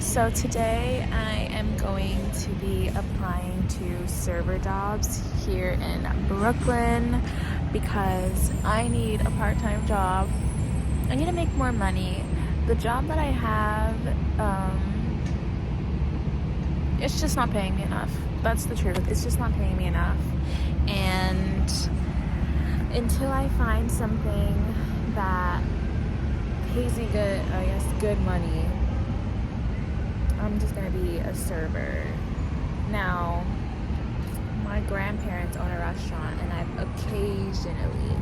So today I am going to be applying to server jobs here in Brooklyn because I need a part-time job. I need to make more money. The job that I have, it's just not paying me enough. That's the truth. It's just not paying me enough. And until I find something that pays me good money, I'm just gonna be a server. Now, my grandparents own a restaurant, and I've occasionally,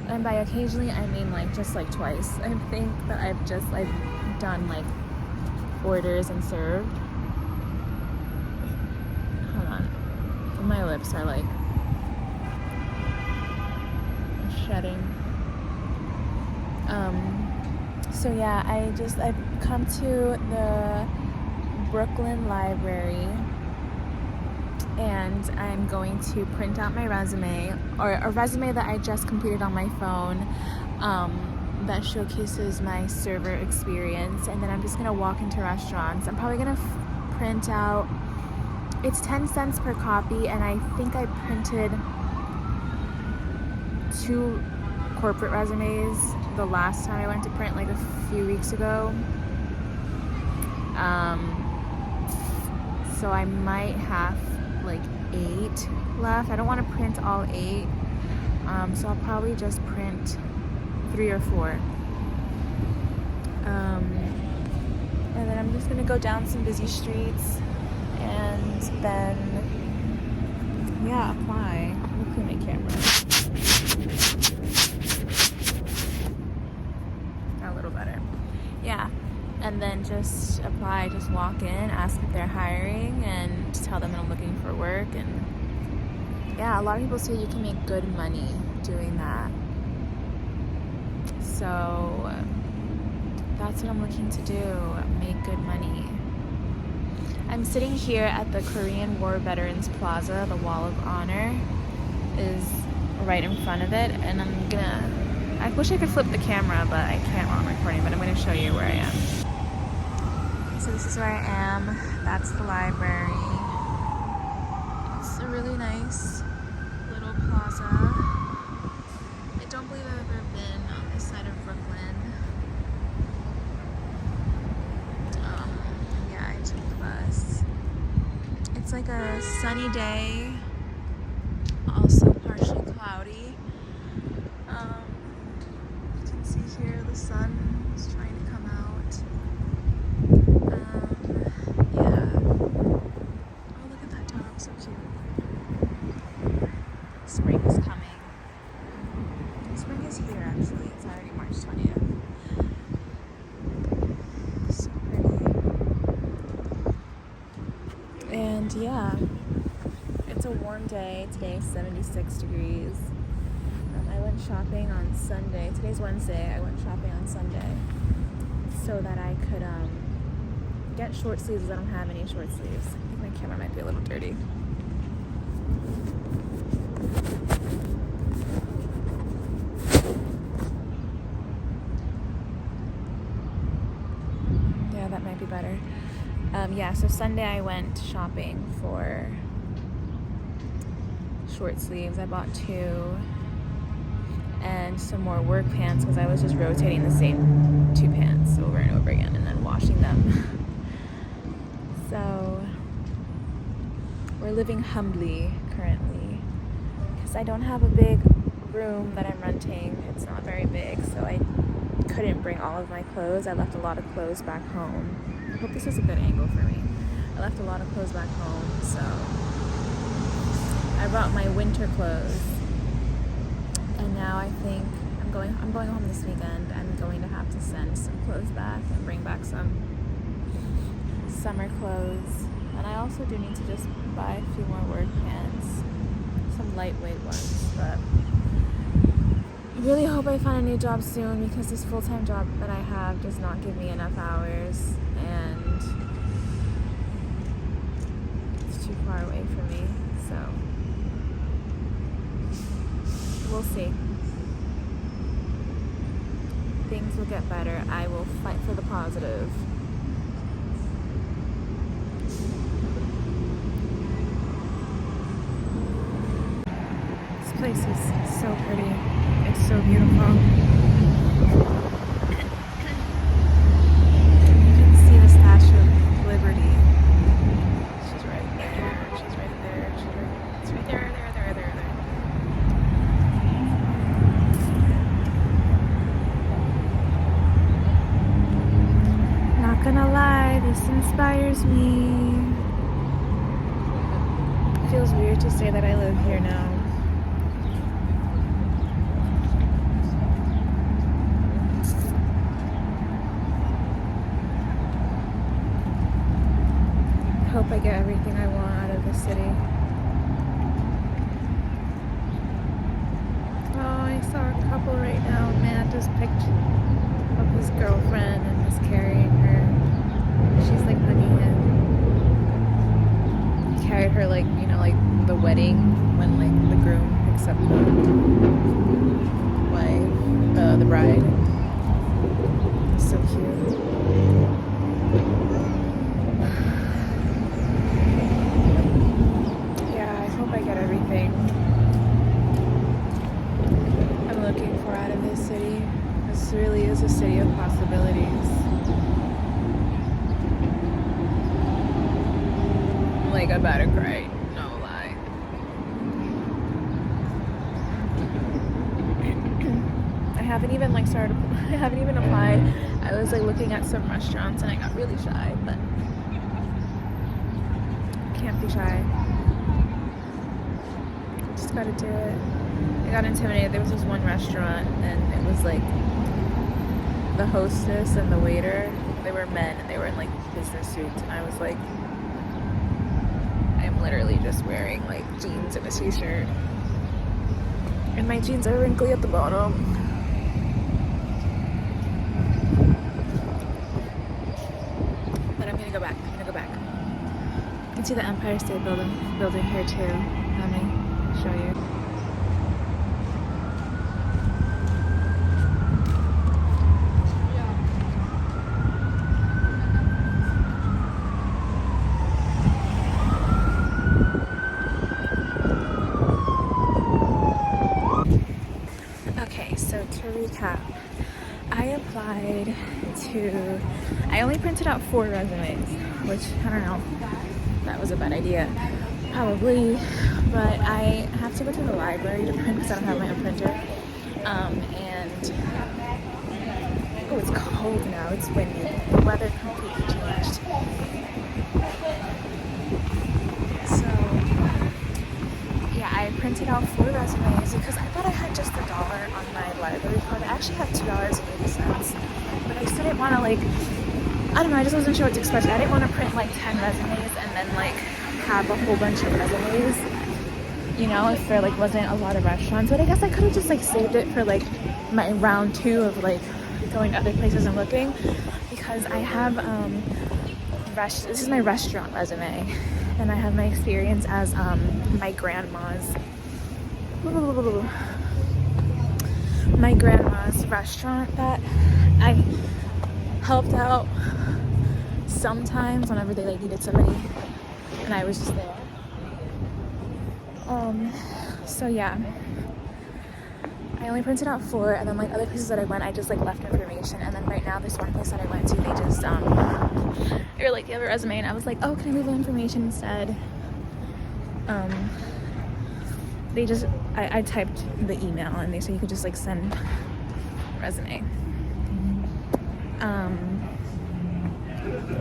and by occasionally I mean just twice, I think that I've done orders and served. Hold on, my lips are shedding. So yeah, I've come to the Brooklyn Library, and I'm going to print out my resume, or a resume that I just completed on my phone, that showcases my server experience, and then I'm just gonna walk into restaurants. I'm probably gonna print out, it's 10 cents per copy, and I think I printed 2 corporate resumes the last time I went to print, a few weeks ago. So I might have 8 left. I don't want to print all 8, so I'll probably just print 3 or 4. And then I'm just gonna go down some busy streets and then apply. Let me clean my camera. Better. Yeah, and then just apply, just walk in, ask if they're hiring, and tell them that I'm looking for work. And yeah, a lot of people say you can make good money doing that, so that's what I'm looking to do, make good money. I'm sitting here at the Korean War Veterans Plaza. The Wall of Honor is right in front of it, and I wish I could flip the camera, but I can't while I'm recording, but I'm going to show you where I am. So this is where I am. That's the library. It's a really nice little plaza. I don't believe I've ever been on this side of Brooklyn. Yeah, I took the bus. It's a sunny day, also partially cloudy. See here, the sun is trying to come out. Yeah. Oh, look at that dog, so cute. Spring is coming. Spring is here, actually. It's already March 20th. So pretty. And yeah, it's a warm day. Today is 76 degrees. I went shopping on Sunday. Today's Wednesday. I went shopping on Sunday so that I could get short sleeves. I don't have any short sleeves. I think my camera might be a little dirty. Yeah, that might be better. So Sunday I went shopping for short sleeves. I bought 2. And some more work pants because I was just rotating the same 2 pants over and over again and then washing them. So we're living humbly currently because I don't have a big room that I'm renting. It's not very big, so I couldn't bring all of my clothes. I left a lot of clothes back home. I hope this is a good angle for me. I left a lot of clothes back home, so I brought my winter clothes. And now I think I'm going home this weekend. I'm going to have to send some clothes back and bring back some summer clothes. And I also do need to just buy a few more work pants, some lightweight ones. But I really hope I find a new job soon because this full-time job that I have does not give me enough hours, and it's too far away from me. So we'll see. Things will get better. I will fight for the positive. place is so pretty. It's so beautiful. You can see the Statue of Liberty. She's right there. She's right there. It's right there. Not gonna lie, this inspires me. It feels weird to say that I live here now. Hope I get everything I want out of the city. Oh, I saw a couple right now. Man just picked up his girlfriend and is carrying her. She's like hugging him. He carried her like, you know, like the wedding when like the groom picks up the wife, the bride. It's so cute. I get everything I'm looking for out of this city. This really is a city of possibilities. Like, I'm about to cry, no lie. I haven't even applied. I was like looking at some restaurants and I got really shy, but can't be shy. Just gotta do it. I got intimidated. There was this one restaurant and it was like the hostess and the waiter, they were men and they were in like business suits, and I was like, I'm literally just wearing like jeans and a t-shirt and my jeans are wrinkly at the bottom. But I'm gonna go back. You can see the Empire State Building here too. Let me show you. Okay, so to recap, I only printed out 4 resumes, which I don't know, that was a bad idea. Probably, but I have to go to the library to print because I don't have my own printer. And oh, it's cold now. It's windy. The weather completely changed. So yeah, I printed out 4 resumes because I thought I had just $1 on my library card. I actually had $2.80, but I didn't want to I don't know. I just wasn't sure what to expect. I didn't want to print like 10 resumes and then like have a whole bunch of resumes, you know, if there like wasn't a lot of restaurants. But I guess I could have just like saved it for like my round 2 of like going to other places and looking, because I have this is my restaurant resume, and I have my experience as my grandma's restaurant that I helped out sometimes whenever they like needed somebody and I was just there. So yeah, I only printed out 4, and then like other places that I went, I just like left information. And then right now this one place that I went to, they just they were like, you have a resume, and I was like, oh, can I leave the information instead? They just I typed the email and they said you could just like send resume. I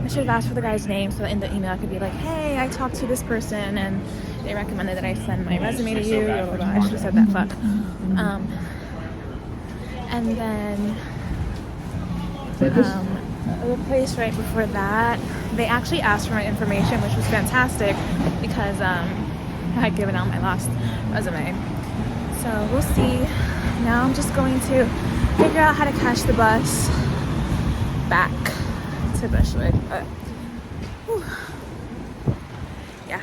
should have asked for the guy's name so that in the email I could be like, hey, I talked to this person and they recommended that I send my resume to you. Blah, blah, blah. I should have said that. Fuck. And then the place right before that, they actually asked for my information, which was fantastic because I had given out my last resume. So we'll see. Now I'm just going to figure out how to catch the bus back to Bushwood. But yeah.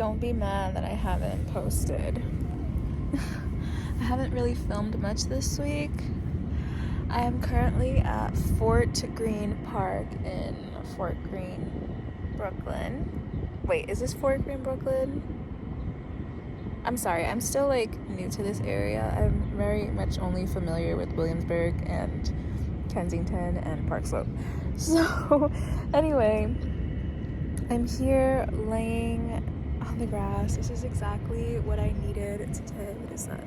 don't be mad that I haven't posted. I haven't really filmed much this week. I am currently at Fort Greene Park in Fort Greene, Brooklyn. Wait, is this Fort Greene, Brooklyn? I'm sorry, I'm still like new to this area. I'm very much only familiar with Williamsburg and Kensington and Park Slope. So anyway, I'm here laying on the grass. This is exactly what I needed today. What is that?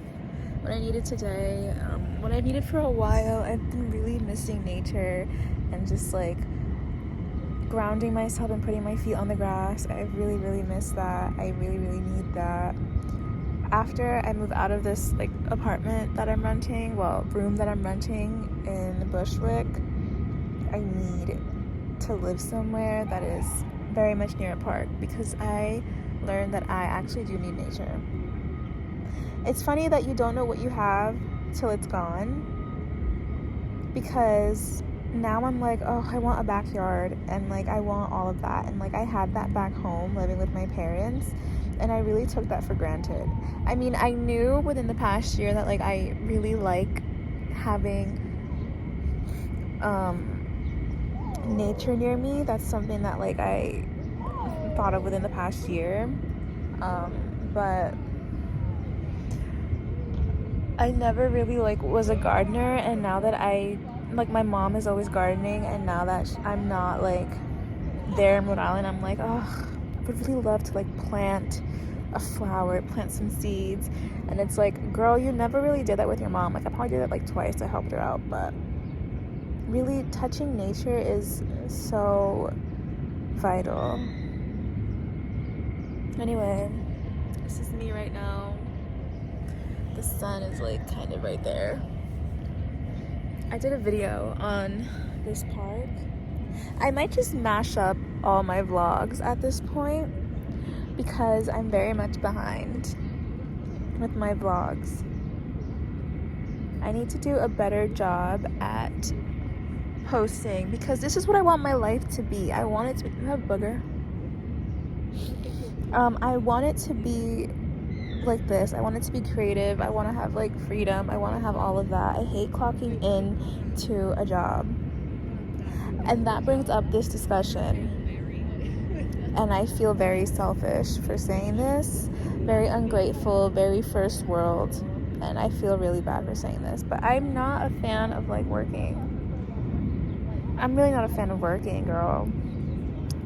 What I needed today, what I needed for a while. I've been really missing nature and just like grounding myself and putting my feet on the grass. I really, really miss that. I really, really need that. After I move out of this like apartment that I'm renting, room that I'm renting in Bushwick, I need to live somewhere that is very much near a park, because I learned that I actually do need nature. It's funny that you don't know what you have till it's gone, because now I'm like, oh, I want a backyard, and like I want all of that, and like I had that back home living with my parents, and I really took that for granted. I mean, I knew within the past year that like I really like having nature near me. That's something that like I thought of within the past year, but I never really like was a gardener. And now that my mom is always gardening, and now that I'm not like there in Rhode Island, I'm like, oh, I would really love to like plant a flower, plant some seeds. And it's like, girl, you never really did that with your mom. Like I probably did that like twice. I helped her out, but really touching nature is so vital. Anyway, this is me right now. The sun is like kind of right there. I did a video on this park. I might just mash up all my vlogs at this point, because I'm very much behind with my vlogs. I need to do a better job at posting, because this is what I want my life to be. I want it to be, you have booger. I want it to be like this. I want it to be creative. I want to have like freedom. I want to have all of that. I hate clocking in to a job. And that brings up this discussion. And I feel very selfish for saying this, very ungrateful, very first world. And I feel really bad for saying this, but I'm not a fan of like working. I'm really not a fan of working, girl.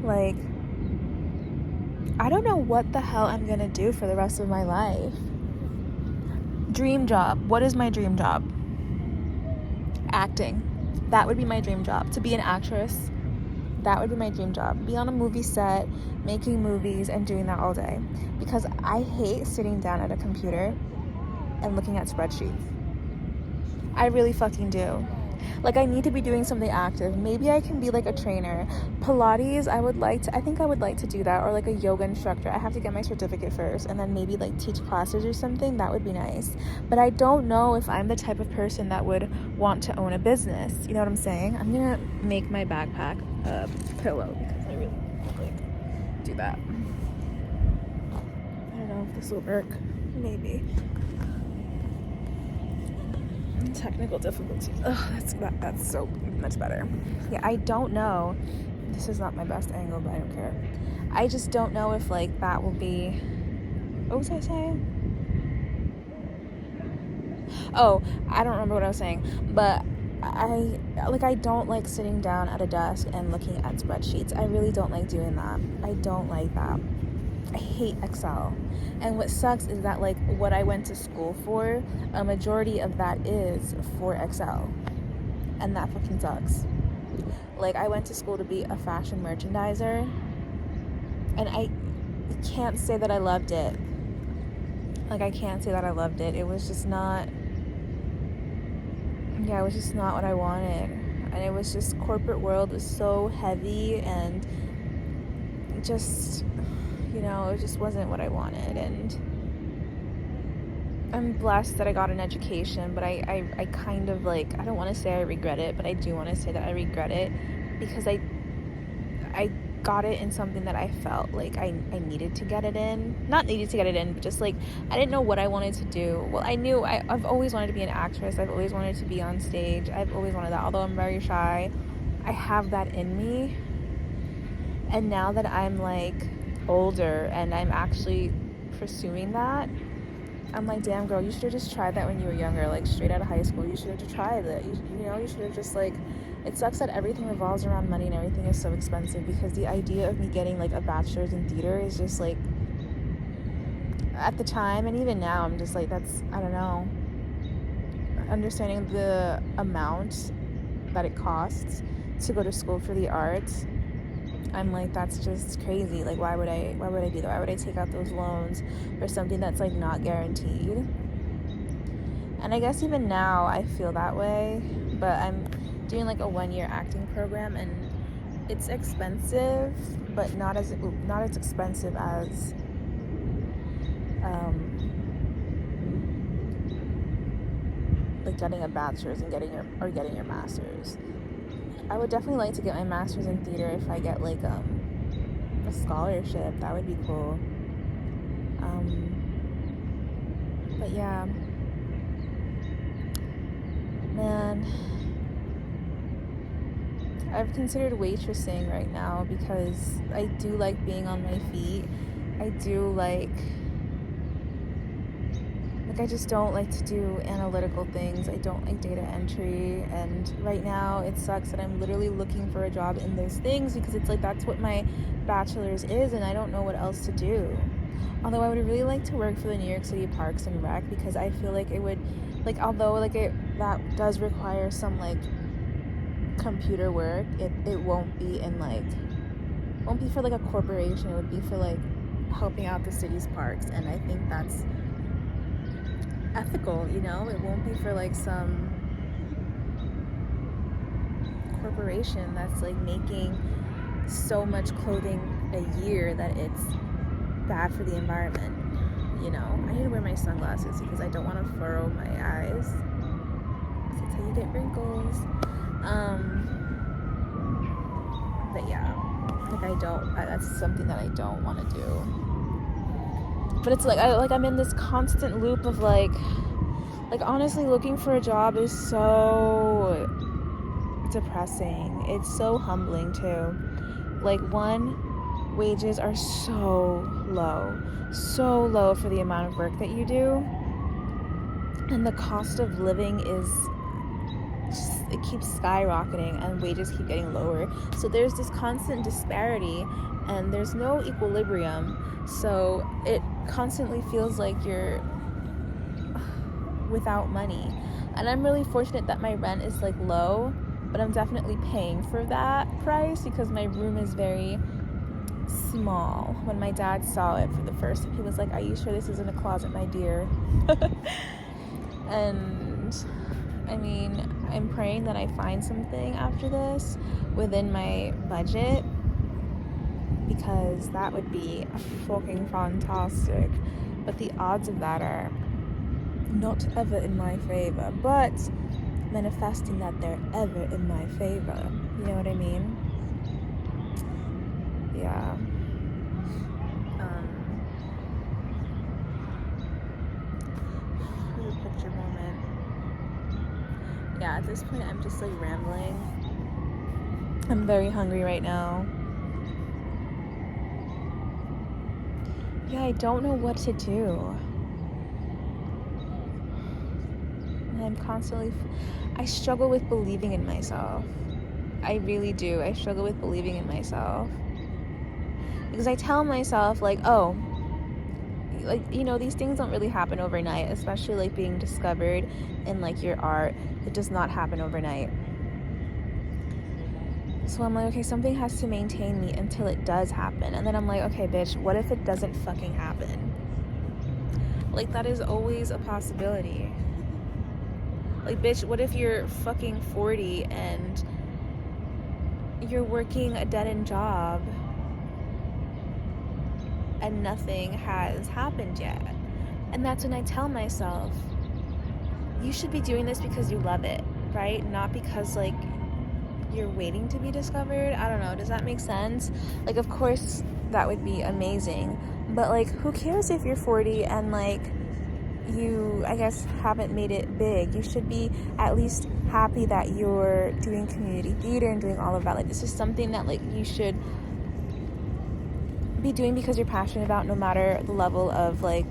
Like, I don't know what the hell I'm gonna do for the rest of my life. Dream job. What is my dream job? Acting. That would be my dream job. To be an actress, that would be my dream job. Be on a movie set, making movies, and doing that all day. Because I hate sitting down at a computer and looking at spreadsheets. I really fucking do. Like, I need to be doing something active. Maybe I can be like a trainer. Pilates, I think I would like to do that, or like a yoga instructor. I have to get my certificate first, and then maybe like teach classes or something. That would be nice. But I don't know if I'm the type of person that would want to own a business. You know what I'm saying? I'm gonna make my backpack a pillow, because I really like do that. I don't know if this will work. Maybe. Technical difficulties. Oh, that's so much better. Yeah, I don't know. This is not my best angle, but I don't care. I just don't know if like that will be. What was I saying? Oh, I don't remember what I was saying. But I don't like sitting down at a desk and looking at spreadsheets. I really don't like doing that. I don't like that. I hate Excel. And what sucks is that like what I went to school for, a majority of that is for Excel. And that fucking sucks. Like, I went to school to be a fashion merchandiser, and I can't say that I loved it. Like, I can't say that I loved it. It was just not what I wanted. And it was just, corporate world was so heavy, and just, it just wasn't what I wanted. And I'm blessed that I got an education, but I kind of like, I don't want to say I regret it, but I do want to say that I regret it, because I got it in something that I felt like I needed to get it in. Not needed to get it in, but just like I didn't know what I wanted to do. Well, I knew I've always wanted to be an actress. I've always wanted to be on stage. I've always wanted that. Although I'm very shy, I have that in me. And now that I'm like older and I'm actually pursuing that, I'm like, damn girl, you should have just tried that when you were younger, like straight out of high school. You should have just tried it. You should have just like, it sucks that everything revolves around money and everything is so expensive, because the idea of me getting like a bachelor's in theater is just like, at the time and even now, I'm just like, that's, I don't know, understanding the amount that it costs to go to school for the arts, I'm like, that's just crazy. Like, why would I do that? Why would I take out those loans for something that's like not guaranteed? And I guess even now I feel that way, but I'm doing like a 1-year acting program, and it's expensive, but not as expensive as like getting a bachelor's and getting your master's. I would definitely like to get my master's in theater if I get like a scholarship. That would be cool. But yeah, man, I've considered waitressing right now because I do like being on my feet. I do like I just don't like to do analytical things. I don't like data entry, and right now it sucks that I'm literally looking for a job in those things, because it's like that's what my bachelor's is, and I don't know what else to do. Although I would really like to work for the New York City Parks and Rec, because I feel like it would, like, although like that does require some like computer work, it won't be for like a corporation. It would be for like helping out the city's parks, and I think that's ethical, you know? It won't be for like some corporation that's like making so much clothing a year that it's bad for the environment, you know? I need to wear my sunglasses because I don't want to furrow my eyes. That's how you get wrinkles. But yeah, like that's something that I don't want to do. But it's like I'm in this constant loop of like honestly, looking for a job is so depressing. It's so humbling too. Like, one, wages are so low for the amount of work that you do, and the cost of living it keeps skyrocketing, and wages keep getting lower. So there's this constant disparity, and there's no equilibrium. So it constantly feels like you're without money. And I'm really fortunate that my rent is like low, but I'm definitely paying for that price because my room is very small. When my dad saw it for the first time, he was like, "Are you sure this isn't a closet, my dear?" And I mean, I'm praying that I find something after this within my budget, because that would be fucking fantastic. But the odds of that are not ever in my favor, but manifesting that they're ever in my favor. You know what I mean? Yeah. Here's a picture moment. Yeah, at this point I'm just like rambling. I'm very hungry right now. Yeah, I don't know what to do. And I'm constantly, I struggle with believing in myself. I really do. I struggle with believing in myself. Because I tell myself, like, oh, like, you know, these things don't really happen overnight, especially like being discovered in like your art. It does not happen overnight. So I'm like, okay, something has to maintain me until it does happen. And then I'm like, okay, bitch, what if it doesn't fucking happen? Like, that is always a possibility. Like, bitch, what if you're fucking 40 and you're working a dead-end job and nothing has happened yet? And that's when I tell myself, you should be doing this because you love it, right? Not because, like, you're waiting to be discovered. I don't know, does that make sense? Like, of course that would be amazing, but like, who cares if you're 40 and like you, I guess, haven't made it big? You should be at least happy that you're doing community theater and doing all of that. Like, this is something that like you should be doing because you're passionate about, no matter the level of like,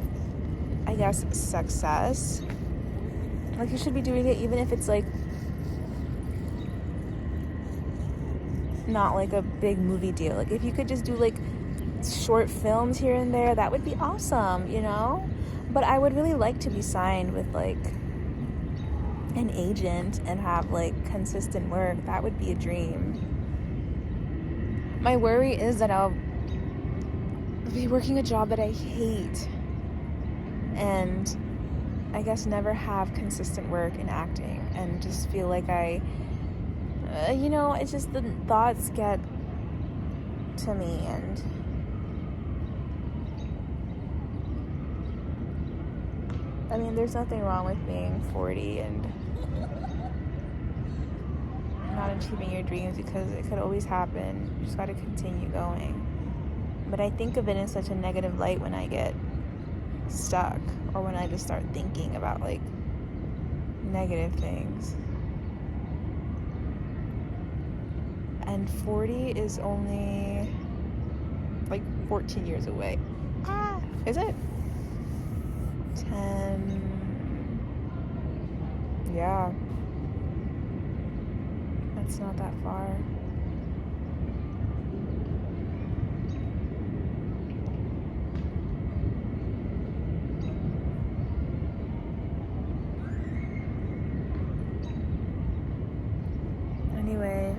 I guess, success. Like, you should be doing it even if it's like not like a big movie deal. Like, if you could just do like short films here and there, that would be awesome, you know? But I would really like to be signed with like an agent and have like consistent work. That would be a dream. My worry is that I'll be working a job that I hate and I guess never have consistent work in acting and just feel like you know, it's just the thoughts get to me. And I mean, there's nothing wrong with being 40 and not achieving your dreams, because it could always happen. You just got to continue going. But I think of it in such a negative light when I get stuck, or when I just start thinking about like negative things. And 40 is only like 14 years away. Is it? 10. Yeah. That's not that far. Anyway,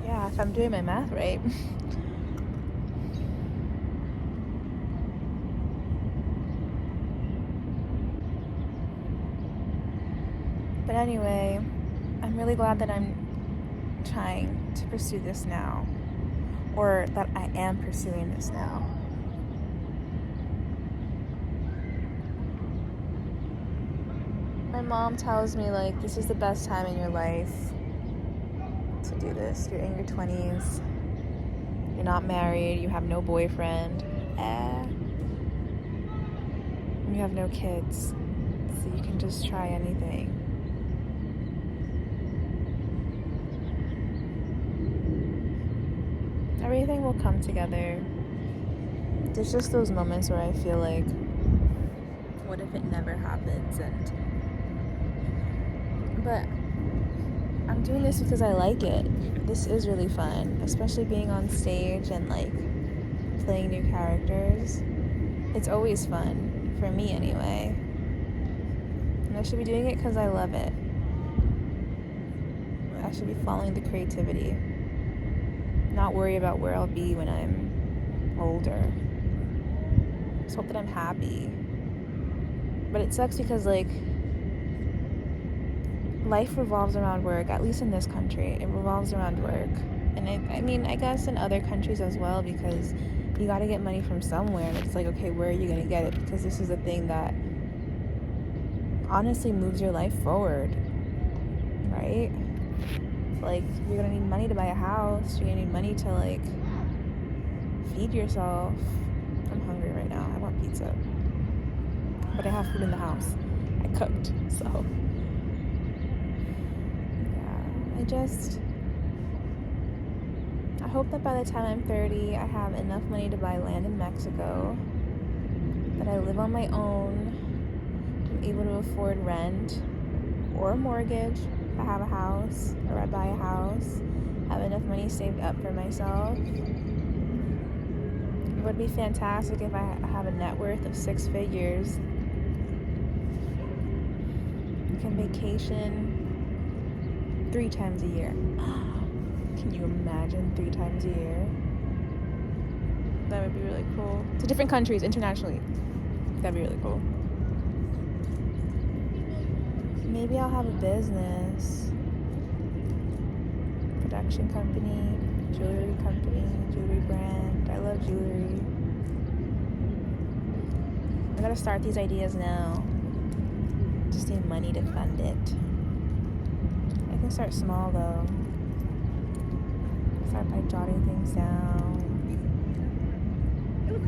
yeah, if I'm doing my math right. But anyway, I'm really glad that I'm trying to pursue this now, or that I am pursuing this now. My mom tells me like, this is the best time in your life to do this. You're in your 20s, you're not married, you have no boyfriend, you have no kids, so you can just try anything. Everything will come together. There's just those moments where I feel like, what if it never happens? But I'm doing this because I like it. This is really fun, especially being on stage and like playing new characters. It's always fun, for me anyway. And I should be doing it because I love it. I should be following the creativity, not worry about where I'll be when I'm older. Just hope that I'm happy. But it sucks because like, life revolves around work, at least in this country. It revolves around work. And I mean, I guess in other countries as well, because you got to get money from somewhere. And it's like, okay, where are you going to get it? Because this is a thing that honestly moves your life forward, right? Like, you're going to need money to buy a house. You're going to need money to like feed yourself. I'm hungry right now. I want pizza. But I have food in the house. I cooked, so I hope that by the time I'm 30, I have enough money to buy land in Mexico, that I live on my own, I'm able to afford rent or a mortgage if I have a house, or I buy a house, have enough money saved up for myself. It would be fantastic if I have a net worth of 6 figures. I can vacation 3 times a year. Can you imagine 3 times a year? That would be really cool. To different countries, internationally. That'd be really cool. Maybe I'll have a business. Production company, jewelry brand. I love jewelry. gotta start these ideas now. Just need money to fund it. I can start small though. Start by jotting things down.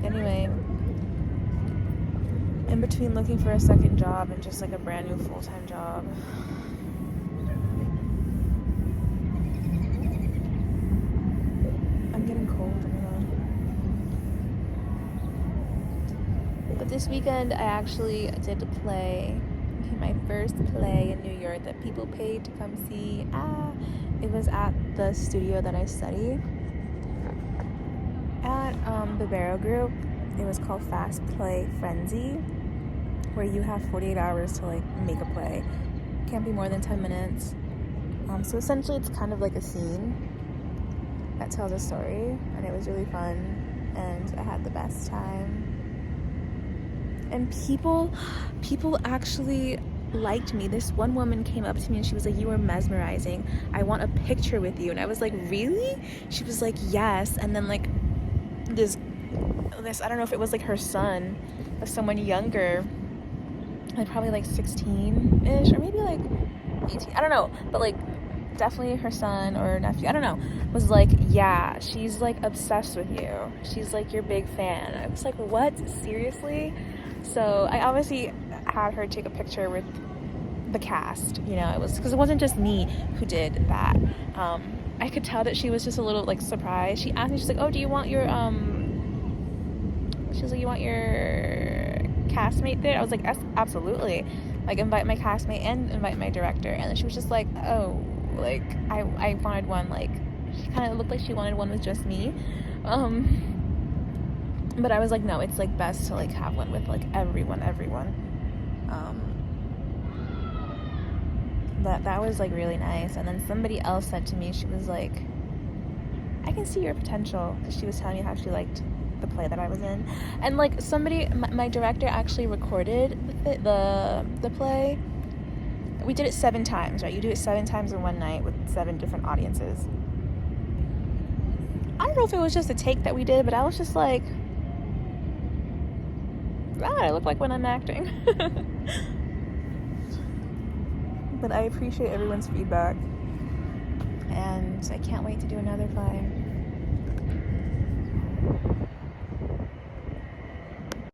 Anyway, in between looking for a second job and just like a brand new full-time job, I'm getting cold. But this weekend I actually did a play, my first play in New York that people paid to come see. It was at the studio that I study at, the Barrow Group. It was called Fast Play Frenzy, where you have 48 hours to like make a play. Can't be more than 10 minutes. So essentially it's kind of like a scene that tells a story, and it was really fun, and I had the best time. And people actually liked me. This one woman came up to me and she was like, "You were mesmerizing. I want a picture with you." And I was like, "Really?" She was like, "Yes." And then like this I don't know if it was like her son or someone younger, like probably like 16-ish or maybe like 18, I don't know, but like definitely her son or nephew, I don't know, was like, "Yeah, she's like obsessed with you. She's like your big fan." I was like, "What? Seriously?" So I obviously had her take a picture with the cast, you know. It was because it wasn't just me who did that. I could tell that she was just a little like surprised. She asked me, she's like, "Oh, do you want your she was like, "You want your castmate there?" I was like, "Yes, absolutely. Like, invite my castmate and invite my director." And then she was just like, "Oh, like I wanted one." Like, she kind of looked like she wanted one with just me. But I was like, no, it's like best to like have one with like everyone. But that was like really nice. And then somebody else said to me, she was like, "I can see your potential," because she was telling me how she liked the play that I was in. And like somebody, my director actually recorded the play. We did it 7 times, right? You do it 7 times in one night with 7 different audiences. I don't know if it was just a take that we did, but I was just like, I look like when I'm acting. But I appreciate everyone's feedback, and I can't wait to do another play.